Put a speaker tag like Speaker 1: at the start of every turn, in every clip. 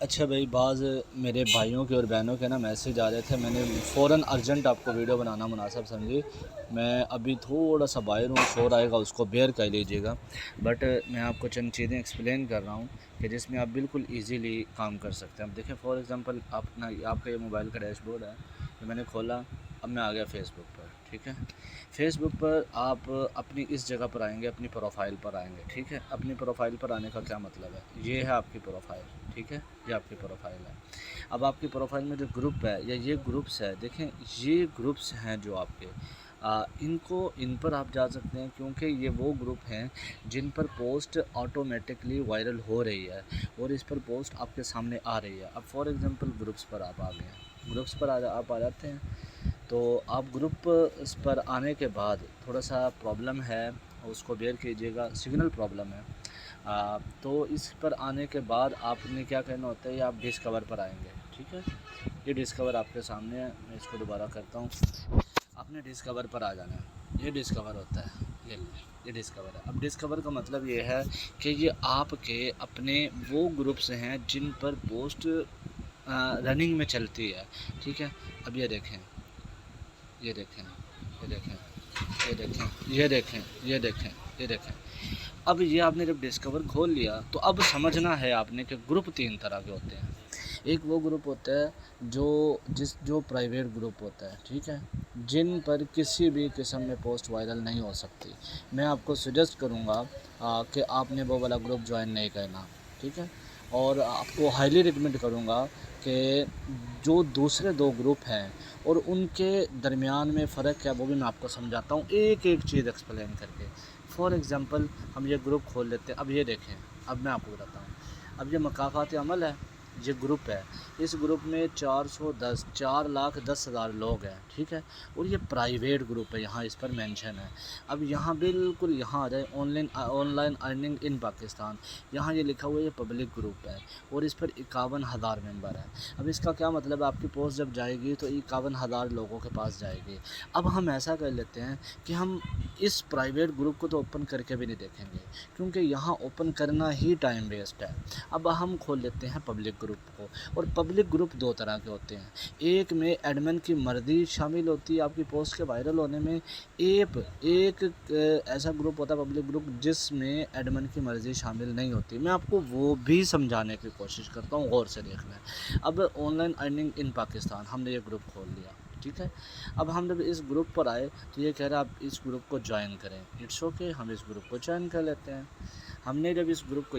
Speaker 1: अच्छा भाई, बाज़ मेरे भाइयों के और बहनों के ना मैसेज आ रहे थे। मैंने फ़ौरन अर्जेंट आपको वीडियो बनाना मुनासिब समझी। मैं अभी थोड़ा सा बाहर हूँ, शोर आएगा उसको बेयर कर लीजिएगा। बट मैं आपको चंद चीज़ें एक्सप्लेन कर रहा हूँ कि जिसमें आप बिल्कुल इजीली काम कर सकते हैं। अब देखिए, फॉर एग्ज़ाम्पल अपना आपका ये मोबाइल का डैशबोर्ड है, ये मैंने खोला। अब मैं आ गया फ़ेसबुक पर, ठीक है। फ़ेसबुक पर आप अपनी इस जगह पर आएंगे, अपनी प्रोफाइल पर आएंगे, ठीक है। अपनी प्रोफाइल पर आने का क्या मतलब है, ये है आपकी प्रोफाइल, ठीक है। ये आपकी प्रोफाइल है। अब आपकी प्रोफाइल में जो ग्रुप है या ये ग्रुप्स है, देखें ये ग्रुप्स हैं जो आपके इन पर आप जा सकते हैं, क्योंकि ये वो ग्रुप हैं जिन पर पोस्ट ऑटोमेटिकली वायरल हो रही है और इस पर पोस्ट आपके सामने आ रही है। अब फॉर एग्ज़ाम्पल ग्रुप्स पर आप आ गए हैं, ग्रुप्स पर आप आ जाते हैं। तो आप ग्रुप इस पर आने के बाद थोड़ा सा प्रॉब्लम है, उसको बेयर कीजिएगा, सिग्नल प्रॉब्लम है। तो इस पर आने के बाद आपने क्या करना होता है, ये आप डिस्कवर पर आएंगे, ठीक है। ये डिस्कवर आपके सामने है, मैं इसको दोबारा करता हूँ। आपने डिस्कवर पर आ जाना है, ये डिस्कवर होता है, ये डिस्कवर है। अब डिस्कवर का मतलब ये है कि ये आपके अपने वो ग्रुप्स हैं जिन पर पोस्ट रनिंग में चलती है, ठीक है। अब ये देखें, ये देखें, ये देखें, ये देखें, ये देखें, ये देखें, ये देखें। अब ये आपने जब डिस्कवर खोल लिया तो अब समझना है आपने कि ग्रुप 3 तरह के होते हैं। एक वो ग्रुप होता है जो प्राइवेट ग्रुप होता है, ठीक है, जिन पर किसी भी किस्म में पोस्ट वायरल नहीं हो सकती। मैं आपको सजेस्ट करूँगा कि आपने वो वाला ग्रुप ज्वाइन नहीं करना, ठीक है। और आपको हाईली रिकमेंड करूँगा कि जो दूसरे 2 ग्रुप हैं और उनके दरमियान में फ़र्क है वो भी मैं आपको समझाता हूँ, एक एक चीज़ एक्सप्लेन करके। फॉर एग्ज़ाम्पल हम ये ग्रुप खोल लेते हैं। अब ये देखें, अब मैं आपको बताता हूँ। अब ये मकाफ़ात अमल है, ये ग्रुप है। इस ग्रुप में 410 4,10,000 लोग हैं, ठीक है। और ये प्राइवेट ग्रुप है, यहाँ इस पर मेंशन है। अब यहाँ बिल्कुल यहाँ आ जाए, ऑनलाइन अर्निंग इन पाकिस्तान, यहाँ ये लिखा हुआ है ये पब्लिक ग्रुप है और इस पर 51,000 मेंबर हैं। अब इसका क्या मतलब है, आपकी पोस्ट जब जाएगी तो 51,000 लोगों के पास जाएगी। अब हम ऐसा कर लेते हैं कि हम इस प्राइवेट ग्रुप को तो ओपन करके भी नहीं देखेंगे, क्योंकि यहाँ ओपन करना ही टाइम वेस्ट है। अब हम खोल लेते हैं पब्लिक ग्रुप को। और पब्लिक ग्रुप 2 तरह के होते हैं। एक में एडमिन की मर्ज़ी शामिल होती है आपकी पोस्ट के वायरल होने में। एक ऐसा ग्रुप होता है पब्लिक ग्रुप जिसमें एडमिन की मर्ज़ी शामिल नहीं होती। मैं आपको वो भी समझाने की कोशिश करता हूँ, गौर से देखना है। अब ऑनलाइन अर्निंग इन पाकिस्तान, हमने ये ग्रुप खोल लिया, ठीक है। अब हम जब इस ग्रुप पर आए तो ये कह रहा है आप इस ग्रुप को ज्वाइन करें। इट्स ओके, हम इस ग्रुप को ज्वाइन कर लेते हैं। हमने जब इस ग्रुप को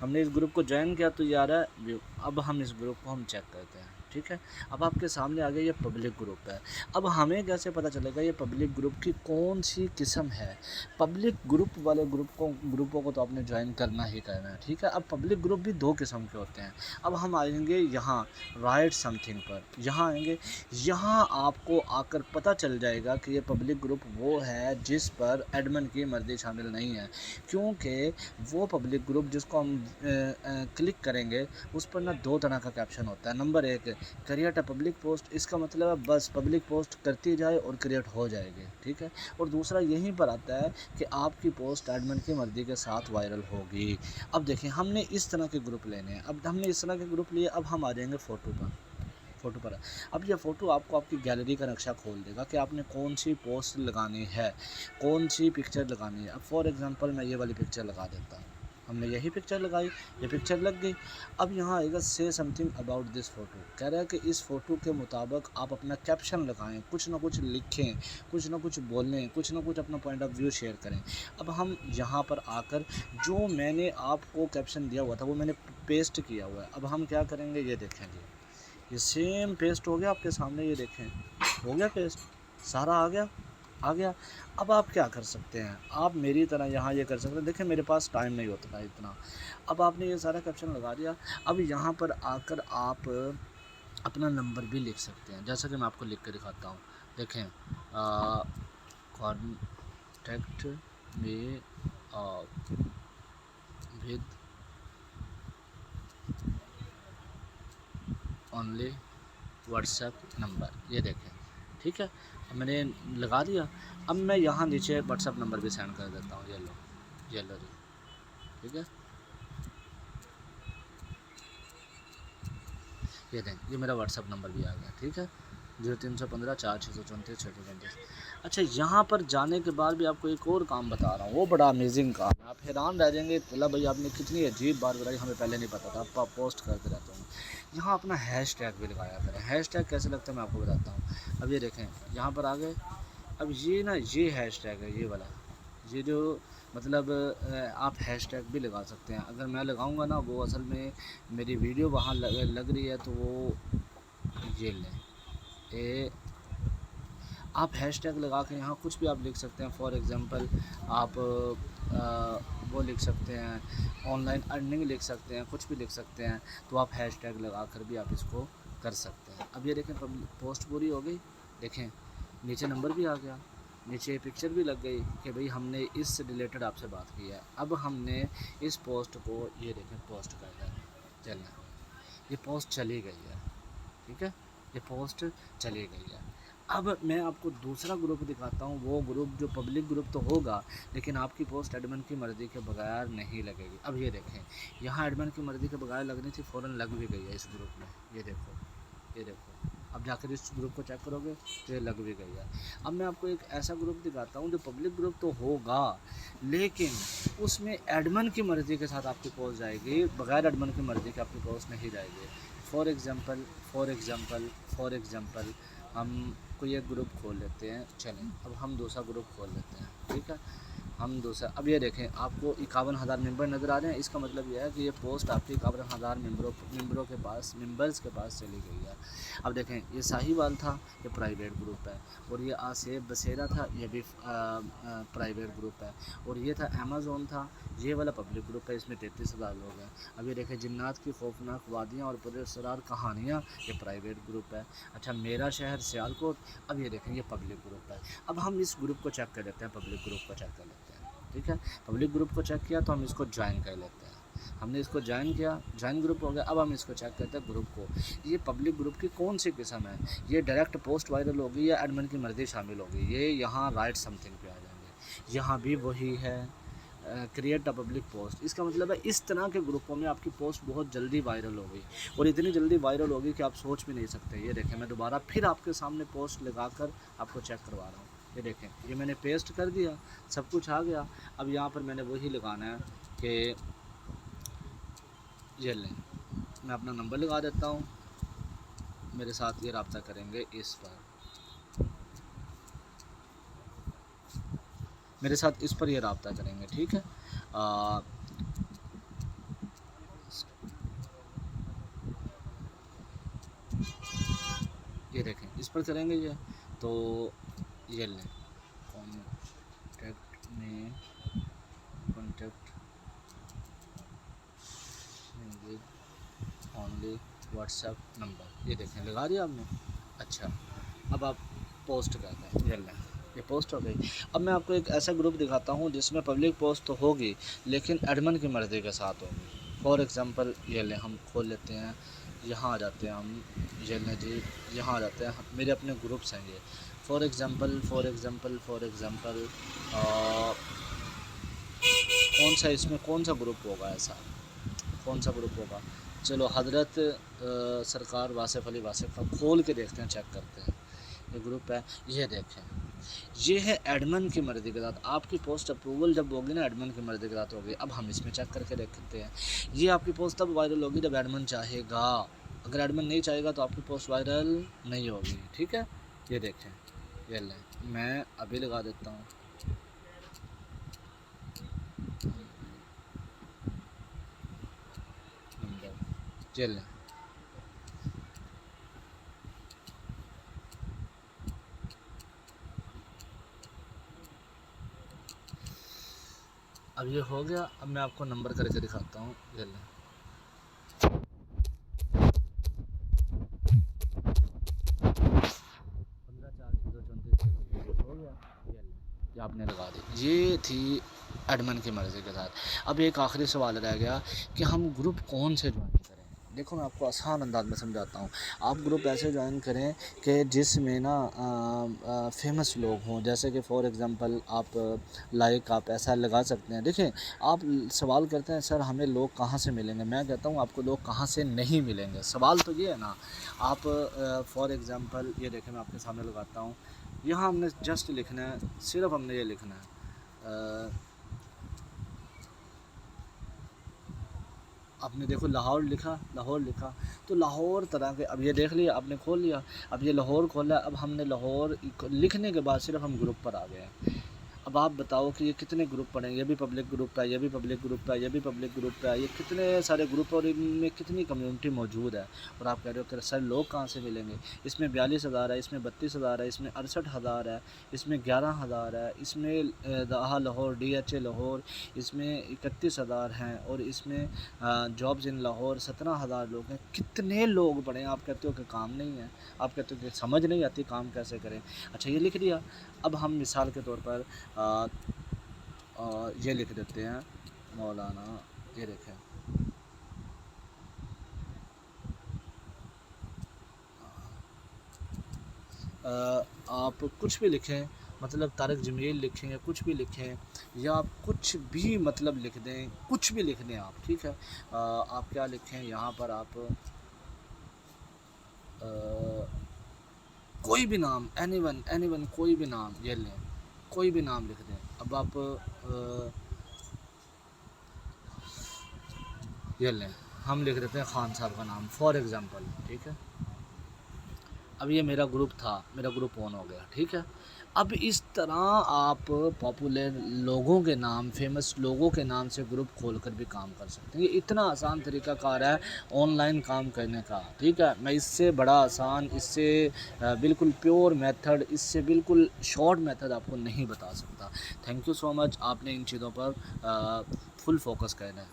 Speaker 1: हमने इस ग्रुप को ज्वाइन किया तो ये आ रहा है व्यू। अब हम इस ग्रुप को हम चेक करते हैं, ठीक है। अब आपके सामने आ गया ये पब्लिक ग्रुप है। अब हमें कैसे पता चलेगा ये पब्लिक ग्रुप की कौन सी किस्म है। पब्लिक ग्रुप वाले ग्रुपों को तो आपने ज्वाइन करना ही करना है, ठीक है। अब पब्लिक ग्रुप भी 2 किस्म के होते हैं। अब हम आएंगे यहाँ राइट समथिंग पर, यहाँ आएंगे। यहाँ आपको आकर पता चल जाएगा कि ये पब्लिक ग्रुप वो है जिस पर एडमिन की मर्ज़ी शामिल नहीं है, क्योंकि वो पब्लिक ग्रुप जिसको हम क्लिक करेंगे उस पर ना 2 तरह का कैप्शन होता है। Number 1, create a public post, इसका मतलब है बस पब्लिक पोस्ट करती जाए और क्रिएट हो जाएगी, ठीक है। और दूसरा यहीं पर आता है कि आपकी पोस्ट एडमिन की मर्ज़ी के साथ वायरल होगी। अब देखें, हमने इस तरह के ग्रुप लेने हैं। अब हमने इस तरह के ग्रुप लिए, अब हम आ जाएंगे फ़ोटो पर। अब ये फ़ोटो आपको आपकी गैलरी का नक्शा खोल देगा कि आपने कौन सी पोस्ट लगानी है, कौन सी पिक्चर लगानी है। अब फॉर एग्ज़ाम्पल मैं ये वाली पिक्चर लगा देता हूँ। हमने यही पिक्चर लगाई, ये पिक्चर लग गई। अब यहाँ आएगा से समथिंग अबाउट दिस फ़ोटो, कह रहा है कि इस फ़ोटो के मुताबिक आप अपना कैप्शन लगाएं, कुछ ना कुछ लिखें, कुछ ना कुछ बोलें, कुछ ना कुछ अपना पॉइंट ऑफ व्यू शेयर करें। अब हम यहाँ पर आकर जो मैंने आपको कैप्शन दिया हुआ था वो मैंने पेस्ट किया हुआ है। अब हम क्या करेंगे, ये देखेंगे, ये सेम पेस्ट हो गया आपके सामने, ये देखें, हो गया पेस्ट, सारा आ गया। अब आप क्या कर सकते हैं, आप मेरी तरह यहाँ ये कर सकते हैं। देखें, मेरे पास टाइम नहीं होता था इतना। अब आपने ये सारा कैप्शन लगा दिया। अब यहाँ पर आकर आप अपना नंबर भी लिख सकते हैं, जैसा कि मैं आपको लिख कर दिखाता हूँ। देखें, कॉन्टैक्ट में विद ओनली व्हाट्सएप नंबर, ये देखें, ठीक है। अब मैंने लगा दिया। अब मैं यहाँ नीचे व्हाट्सएप नंबर भी सेंड कर देता हूँ, ये लो जी, ठीक है। ये दें, ये मेरा व्हाट्सअप नंबर भी आ गया, ठीक है, 0315 4634 634। अच्छा, यहाँ पर जाने के बाद भी आपको एक और काम बता रहा हूँ, वो बड़ा अमेजिंग काम है, आप हैरान रह जाएंगे, तला भाई आपने कितनी अजीब बात बताई, हमें पहले नहीं पता था, आप पोस्ट करते रहते हैं। यहाँ अपना हैश टैग भी लगाया करें। हैश टैग कैसे लगता है मैं आपको बताता हूँ। अब ये देखें, यहाँ पर आ गए, अब ये ना, ये हैश टैग है, ये वाला, ये जो मतलब आप हैश टैग भी लगा सकते हैं। अगर मैं लगाऊंगा ना, वो असल में मेरी वीडियो वहाँ लग रही है, तो वो ये लें, ए आप हैश टैग लगा के यहाँ कुछ भी आप लिख सकते हैं। फॉर एग्ज़ाम्पल आप वो लिख सकते हैं, ऑनलाइन अर्निंग लिख सकते हैं, कुछ भी लिख सकते हैं, तो आप हैश टैग लगा कर भी आप इसको कर सकते हैं। अब ये देखें, पोस्ट पूरी हो गई, देखें नीचे नंबर भी आ गया, नीचे पिक्चर भी लग गई कि भाई हमने इससे रिलेटेड आपसे बात की है। अब हमने इस पोस्ट को, ये देखें, पोस्ट कर दिया, चलना, ये पोस्ट चली गई है, ठीक है, ये पोस्ट चली गई है। अब मैं आपको दूसरा ग्रुप दिखाता हूँ, वो ग्रुप जो पब्लिक ग्रुप तो होगा, लेकिन आपकी पोस्ट एडमिन की मर्ज़ी के बगैर नहीं लगेगी। अब ये देखें, यहाँ एडमिन की मर्ज़ी के बगैर लगनी थी, फ़ौरन लग भी गई है इस ग्रुप में, ये देखो, ये देखो। अब जाकर इस ग्रुप को चेक करोगे तो ये लग भी गई है। अब मैं आपको एक ऐसा ग्रुप दिखाता हूँ जो पब्लिक ग्रुप तो होगा, लेकिन उसमें एडमिन की मर्ज़ी के साथ आपकी पोस्ट जाएगी, बगैर एडमिन की मर्ज़ी के आपकी पोस्ट नहीं जाएगी। फॉर एग्ज़ाम्पल हम कोई एक ग्रुप खोल लेते हैं, चलें अब हम दूसरा ग्रुप खोल लेते हैं, ठीक है, हम दूसरा, अब ये देखें, आपको 51,000 मेंबर नज़र आ रहे हैं, इसका मतलब यह है कि ये पोस्ट आपकी 51,000 मेंबर्स के पास चली गई है। अब देखें, ये साहिवाल था, ये प्राइवेट ग्रुप है, और ये आसेब बसेरा था, ये भी प्राइवेट ग्रुप है, और ये था अमेज़ॉन था, ये वाला पब्लिक ग्रुप है, इसमें 33,000 लोग हैं। अब ये देखें, जिन्नात की खौफनाक वादियाँ और पुरअसरार कहानियाँ, ये प्राइवेट ग्रुप है। अच्छा, मेरा शहर सियालकोट, अब ये देखें, ये पब्लिक ग्रुप है। अब हम इस ग्रुप को चेक कर लेते हैं, पब्लिक ग्रुप को चेक कर लेते हैं, ठीक है, पब्लिक ग्रुप को चेक किया तो हम इसको ज्वाइन कर लेते हैं। हमने इसको ज्वाइन किया, ज्वाइन ग्रुप हो गया। अब हम इसको चेक करते हैं ग्रुप को, ये पब्लिक ग्रुप की कौन सी किस्म है, ये डायरेक्ट पोस्ट वायरल होगी या एडमिन की मर्ज़ी शामिल होगी। ये यहाँ राइट समथिंग पे आ जाएंगे, यहाँ भी वही है, क्रिएट अ पब्लिक पोस्ट, इसका मतलब है इस तरह के ग्रुपों में आपकी पोस्ट बहुत जल्दी वायरल होगी, और इतनी जल्दी वायरल होगी कि आप सोच भी नहीं सकते। ये देखें, मैं दोबारा फिर आपके सामने पोस्ट लगाकर आपको चेक करवा रहा हूँ। ये देखें, ये मैंने पेस्ट कर दिया, सब कुछ आ गया। अब यहाँ पर मैंने वही लगाना है कि ये लें, मैं अपना नंबर लगा देता हूँ, मेरे साथ ये रब्ता करेंगे, इस पर मेरे साथ इस पर ये रब्ता करेंगे, ठीक है। ये देखें, इस पर करेंगे ये, तो ये लें, कॉन्टैक्ट में ओनली व्हाट्सएप नंबर, ये देखें, लगा दिया आपने। अच्छा, अब आप पोस्ट कर दें, ये लें, ये पोस्ट हो गई। अब मैं आपको एक ऐसा ग्रुप दिखाता हूँ जिसमें पब्लिक पोस्ट तो होगी, लेकिन एडमिन की मर्ज़ी के साथ होगी। फॉर एग्ज़ाम्पल ये लें, हम खोल लेते हैं, यहाँ आ जाते हैं हम, ये लें जी, यहाँ आ जाते हैं, मेरे अपने ग्रुप्स हैं ये। फॉर एग्ज़ाम्पल कौन सा, इसमें कौन सा ग्रुप होगा, ऐसा कौन सा ग्रुप होगा, चलो हज़रत सरकार वासिफ़ अली वासिफ़ का खोल के देखते हैं, चेक करते हैं। ये ग्रुप है, ये देखें, ये है एडमिन की मर्ज़ी के साथ, आपकी पोस्ट अप्रूवल जब होगी ना, एडमिन की मर्ज़ी के साथ होगी। अब हम इसमें चेक करके देखते हैं, ये आपकी पोस्ट तब वायरल होगी जब एडमिन चाहेगा, अगर एडमिन नहीं चाहेगा तो आपकी पोस्ट वायरल नहीं होगी, ठीक है। ये देखें, ये लें, मैं अभी लगा देता हूँ, ये लें, अब ये हो गया। अब मैं आपको नंबर करके दिखाता हूँ, ये लें, 15 4 0 34 हो गया, ये लें, ये आपने लगा दी। ये थी एडमिन की मर्ज़ी के साथ। अब एक आखिरी सवाल रह गया कि हम ग्रुप कौन से ज्वाइन करें, देखो मैं आपको आसान अंदाज में समझाता हूँ। आप ग्रुप ऐसे ज्वाइन करें कि जिसमें ना फेमस लोग हों, जैसे कि फॉर एग्ज़ाम्पल आप लाइक आप ऐसा लगा सकते हैं। देखिए आप सवाल करते हैं सर हमें लोग कहाँ से मिलेंगे, मैं कहता हूँ आपको लोग कहाँ से नहीं मिलेंगे। सवाल तो ये है ना, आप फॉर एग्ज़ाम्पल ये देखें मैं आपके सामने लगाता हूँ, यहाँ हमने जस्ट लिखना है, सिर्फ हमने ये लिखना है आपने देखो लाहौर लिखा, लाहौर लिखा तो लाहौर तरह के, अब ये देख लिया आपने खोल लिया, अब ये लाहौर खोला, अब हमने लाहौर लिखने के बाद सिर्फ हम ग्रुप पर आ गए हैं। अब आप बताओ कि ये कितने ग्रुप पड़े, ये भी पब्लिक ग्रुप है, ये भी पब्लिक ग्रुप है, ये भी पब्लिक ग्रुप है, ये कितने सारे ग्रुप और इनमें कितनी कम्युनिटी मौजूद है। और आप कह रहे हो कि सर लोग कहाँ से मिलेंगे, इसमें 42,000 है, इसमें 32,000 है, इसमें 68,000 है, इसमें 11,000 है, इसमें दहा लाहौर DHA लाहौर, इसमें 31,000 हैं, और इसमें जॉब्स इन लाहौर 17,000 लोग हैं। कितने लोग पढ़े हैं, आप कहते हो कि काम नहीं है, आप कहते हो कि समझ नहीं आती काम कैसे करें। अच्छा ये लिख दिया, अब हम मिसाल के तौर पर ये लिख देते हैं मौलाना, ये देखें आप कुछ भी लिखें, मतलब तारक जमील लिखें या कुछ भी लिखें, या आप कुछ भी मतलब लिख दें, कुछ भी लिख दें आप, ठीक है। आप क्या लिखें यहाँ पर, आप कोई भी नाम, एनीवन कोई भी नाम ये लें, कोई भी नाम लिख दें। अब आप ये लें, हम लिख देते हैं खान साहब का नाम फॉर एग्ज़ाम्पल, ठीक है। अब ये मेरा ग्रुप था, मेरा ग्रुप ऑन हो गया, ठीक है। अब इस तरह आप पॉपुलर लोगों के नाम, फेमस लोगों के नाम से ग्रुप खोलकर भी काम कर सकते हैं। ये इतना आसान तरीक़ाकार है ऑनलाइन काम करने का, ठीक है। मैं इससे बड़ा आसान, इससे बिल्कुल प्योर मेथड, इससे बिल्कुल शॉर्ट मेथड आपको नहीं बता सकता। थैंक यू सो मच, आपने इन चीज़ों पर फुल फोकस करना है।